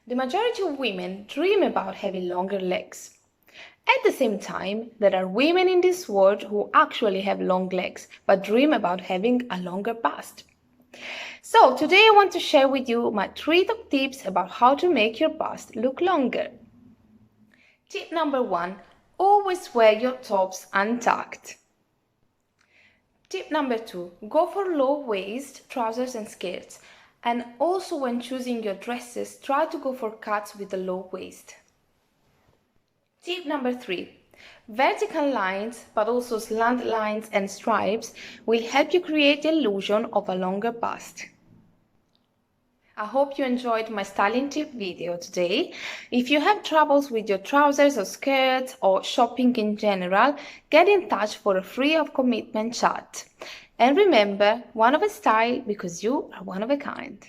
The majority of women dream about having longer legs. At the same time, there are women in this world who actually have long legs but dream about having a longer bust. So, today I want to share with you my 3 top tips about how to make your bust look longer. Tip number 1: always wear your tops untucked. Tip number 2: go for low waist trousers and skirts. And also, when choosing your dresses, try to go for cuts with a low waist. Tip number 3: vertical lines, but also slant lines and stripes, will help you create the illusion of a longer bust. I hope you enjoyed my styling tip video today. If you have troubles with your trousers or skirts or shopping in general, get in touch for a free of commitment chat. And remember, one of a style because you are one of a kind.